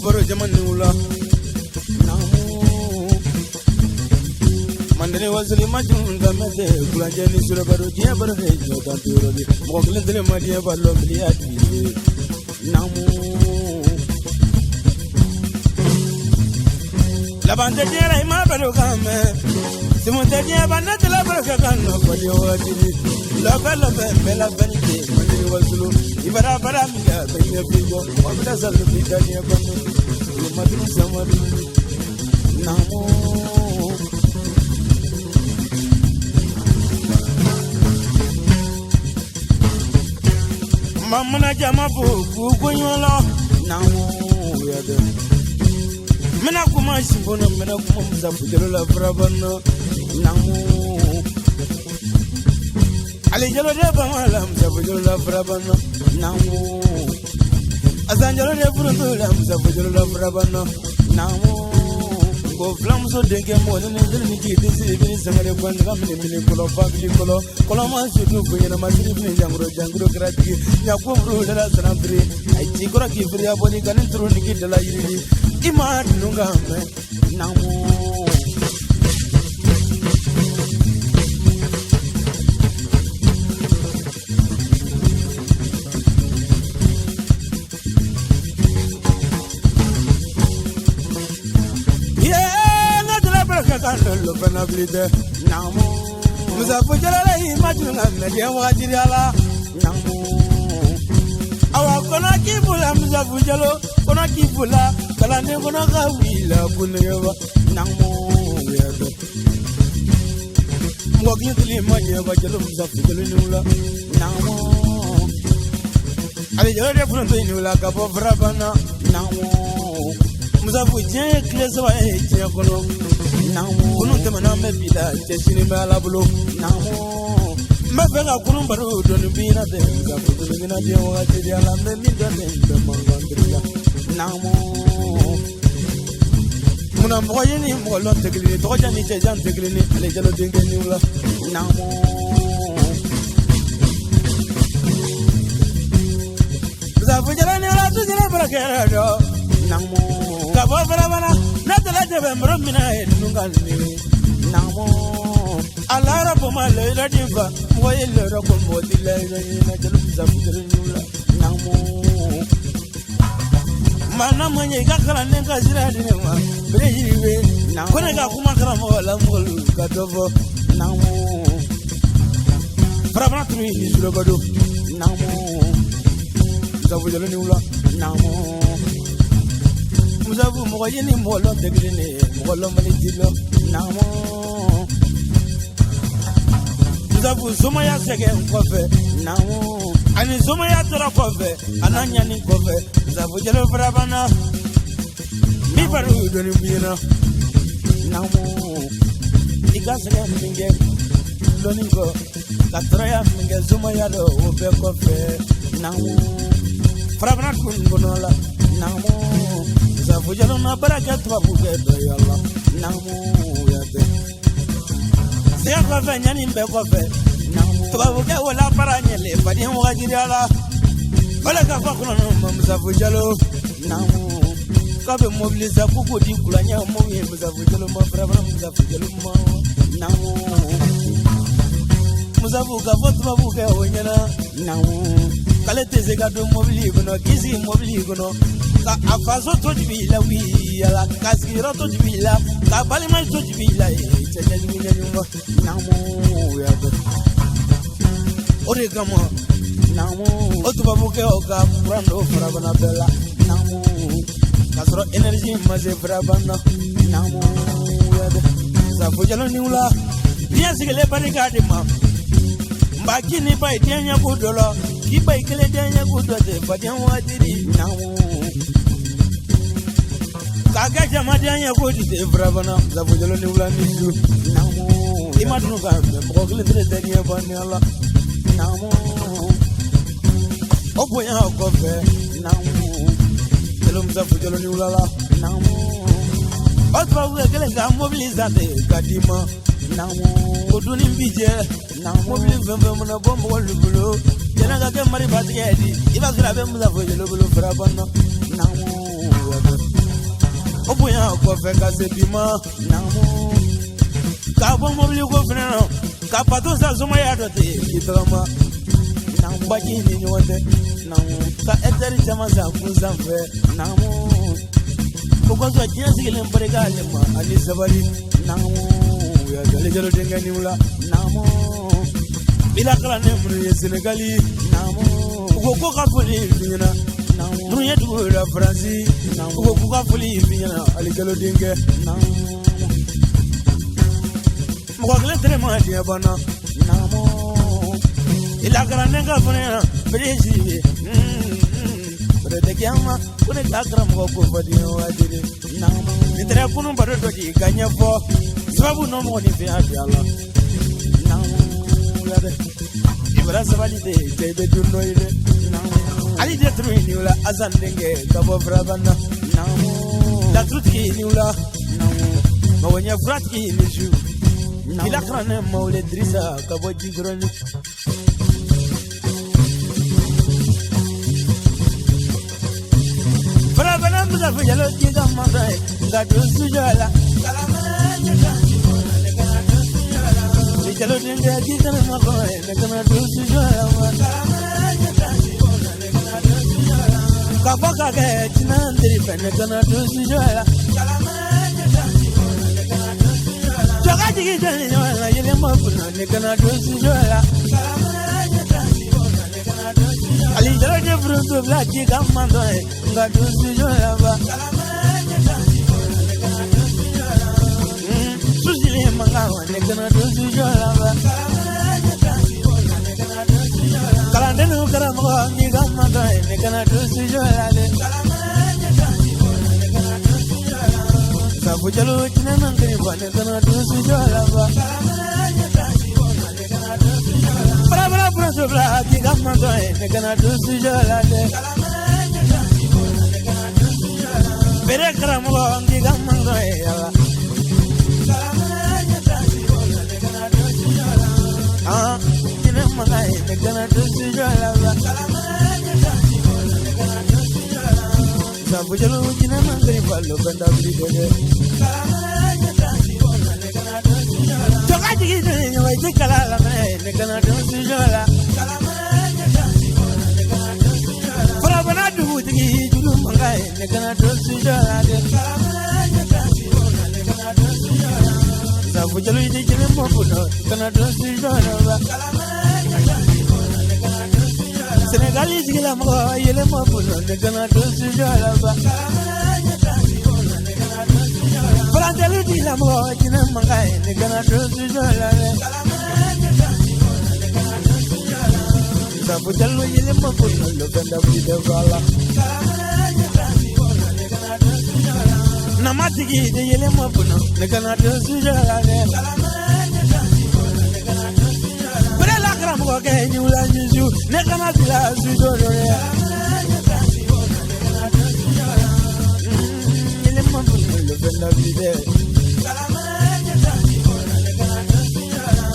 baro jaman nula namu mandene wazli majun gamete kulajeni sura baro dia baro he jota turo di mogle dele madia ballo biliati namu la bande dia ma baro game simonte dia banate la baro kanno kodi wati la bella bella benite mandene wazlu ibara bara miga benya bigo wabda zalu bidania banu madu samadu namu mamana jama bu gonyola namu yade mena kuma sibono mena kuma muzabujelo la brabano namu ali jelo de bamala muzabujelo la brabano namu azanjelo de burundo la muzabujelo la brabano namu go flamso denge mo ne ni ki disi bi sangare kwanda kamne mini kolo family kolo ma sudu kunyana masiri bi jangro grati ya ko bru la sanabri ai ti kora ki bri aboni kanin turu ni ki dala yiri ima nunga me namu lo penabilité namu muzafu jalala imajuna media wajiriala namu awa kona kibula muzafu jalo kona kibula kala ne kona kawila kuneva namu yado mwagni tuli manya bajalo muzafu jalo nula namu ali jalo de pronto nula kapo brabana namu muzafu je klesa wa je kono namu kunu temana mebila chesini malabulo namu mafega kunu baru don bina de gabu bina de wati de ala memi de mangandria namu muna moyeni molo tegli to jani tejan tegli ni ale jalo denge ni wala namu zafu jala ni wala tu jala barakera do namu kabo barabana natala jebe mromina edungani namo alara boma leila diva moyele roko modile na jelu zabutere nula namo mana manye gakala nenga ziradi nema brejiwe namo kone ga kuma kala mola molu kadovo namo brabana tuni ni zurobado namo zabutere nula namo muzabu moyeni molo tegrine molo malidilo namo muzabu somaya sege kofe namo ani somaya tora kofe ananya ni kofe muzabu jelo brabana mi baru doni bina namo igasege minge loningo katraya minge somaya do obe kofe namo brabana kungonola namo Fujalo na baraka tuwabuke do yalla namu yade Sia kwa fe nyani mbe kwa fe namu tuwabuke wala paranyele fadi mwajiri ala Wala kafa kuna mza fujalo namu Kabe mobiliza kuku di kulanya mwi mza fujalo mafrabana mza fujalo namu Mza fuka tuwabuke wanyana namu Kale teze gado mobili kono kizi mobili kono afazo tojibila wi ala kasiro tojibila ka balima tojibila chanyani nyanyuma namu yado oregamo namu otubabuke oga brando frabana bella namu kasro energy maze frabana namu yado zafujalo niula dia sigele barikade ma mbakini bai tenya kudolo kibai kele tenya kudote fadian wadiri namu Kaga jamadi anya kodi de brabana zabujalo ni ulani ju namu imadunu ka bogole de dania banyala namu oboya kofe namu telum zabujalo ni ulala namu otwa wegele ga mobilizate kadima namu oduni mbije namu mobilizembe mona bombo wolubulo jena ga ke mari batigedi ibazira be muzafujalo bulo brabana namu kofe kasepima namu kabo mobili ko fenano kapato sa zuma ya dote kitama namu baki ni nyonde namu ka eteri chama za kuzamve namu kokozo jinsi kile mbarikale ma ali sabari namu ya jale jalo denga niula namu bila kala ne muri Senegali namu ko ka fuli binyana namu nuye dugura Fransi namu ko ka fuli binyana ali jalo denga namu mo ko le tere ma dia bana namu ila kala ne ka funa brezi de kiama kune kakra mo ko fadi wajire namu nitere kunu baro doji ganya fo sababu no mo ni fi Allah namu yade ibra sabali de tebe dunno ide namu ali de truini wala azan denge kabo brabana namu la trutki ni wala namu ma wanya fratki ni ju ila krane mawle drisa kabo jigroni Brabana muza fujalo kiga mandai ngadu sujala kalamanya kanjibona kana sujala jalo dinga kiga makoy kana sujala kalamanya kanjibona kana sujala kabaka ke tinandiri pene kana sujala kalamanya kanjibona kana sujala joga jigi jani wala yele mabuna kana sujala kalamanya kanjibona kana sujala ali jalo de fruto blaki gamando ngadu sujala ba kalamanya kanjibona kana sujala susile mangawa ne kana sujala ba kalamanya kanjibona kana sujala kalandenu karamo ni gamando ne kana sujala de kalamanya kanjibona kana sujala sabu jalo tinana ngriba ne kana sujala ba kalamanya kanjibona kana sujala bra bra sobla ki gamando ne kana sujala de kalamanya kanjibona kana sujala bere karamo ni gamando ya kalamanya kanjibona kana sujala tine mangai ne kana sujala ba kalamanya kanjibona kana sujala sabu jalo tinana ngriba lo banda bide kalamanya kanjibona kana sujala joga jigi ne wa jikala la ne kana sujala kalamanya kanjibona kana sujala brabana dubu jigi julu mangai ne kana sujala de kalamanya kanjibona kana sujala sabu jalo jigi ne mo puno kana sujala ba kalamanya kanjibona kana sujala Senegali jigi la mo yele mo puno ne kana sujala ba kalamanya kanjibona kana sujala Brandelu di la mo jina mangai ne kana sujala kalamanya kanjibona kana sujala sabu jalo yele mo puno lo banda bide wala kalamanya kanjibona kana sujala namatigi de yele mo puno ne kana sujala kalamanya kanjibona kana sujala brela gram ko ke ni ula juju ne kana bila sujala kalamanya kanjibona kana sujala yele mo puno lo banda bide kalamanya kanjibona kana sujala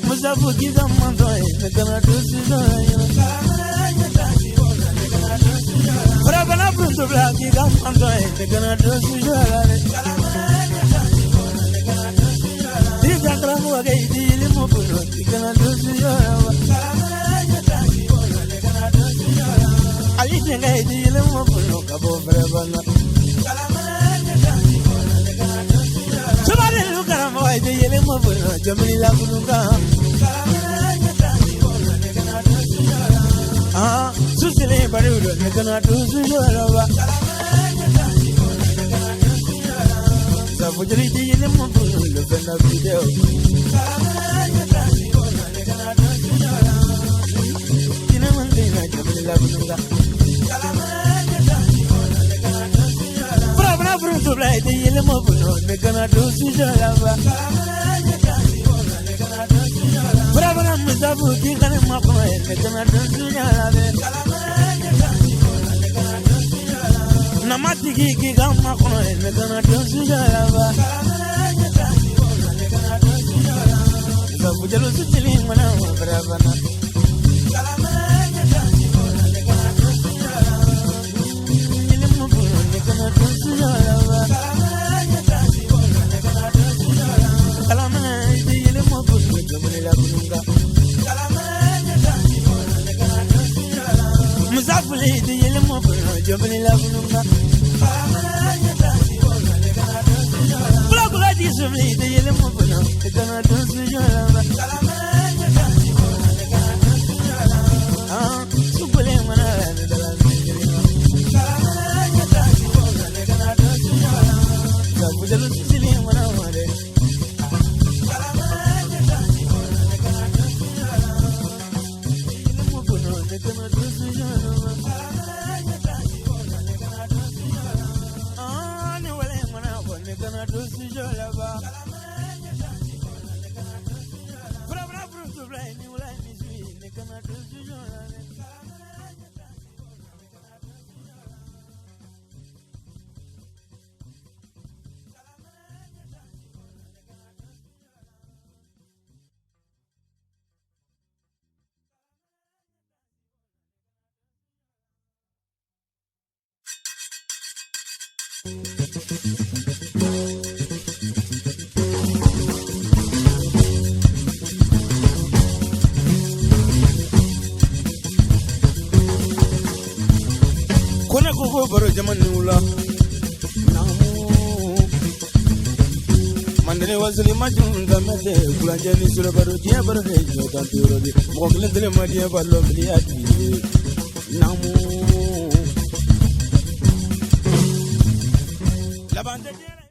muzabu kiza mando ne kana sujala kalamanya kanjibona kana sujala brabana pronto blaki gamando ne kana sujala kalamanya kanjibona kana sujala diga kramo ge dile mo puno kana sujala kalamanya kanjibona kana sujala ali tenga dile mo puno kabo brabana kalamanya kanjibona kana sujala subale lukaramo ge dile mo puno jamili la kunuka kalamanya kanjibona kana sujala susile barudo ne kana sujala ba kalamanya kanjibona kana sujala sabu jali dile mo puno lo bana video kalamanya kanjibona kana sujala tina mandina jamili la kunuka kalamanya kanjibona kana sujala bra pronto blai dile mo puno ne kana sujala ba kalamanya kanjibona kana sujala bra muzabu ki kana ma ko ne kana sujala de kalamanya kanjibona kana sujala namatigi ki gamma ko ne kana sujala ba kalamanya kanjibona kana sujala sabu jalo sutili mana brabana kalamanya kanjibona kana sujala ile mo ne kana sujala ba me the yellow mobile, the gonna do Baro Jamanula Mandele was the Majun, the Mate, Kulajani Surabaro, Diabaro, Tanturodi, Moglet, Madia, Lovely at me. Namu Lavanda.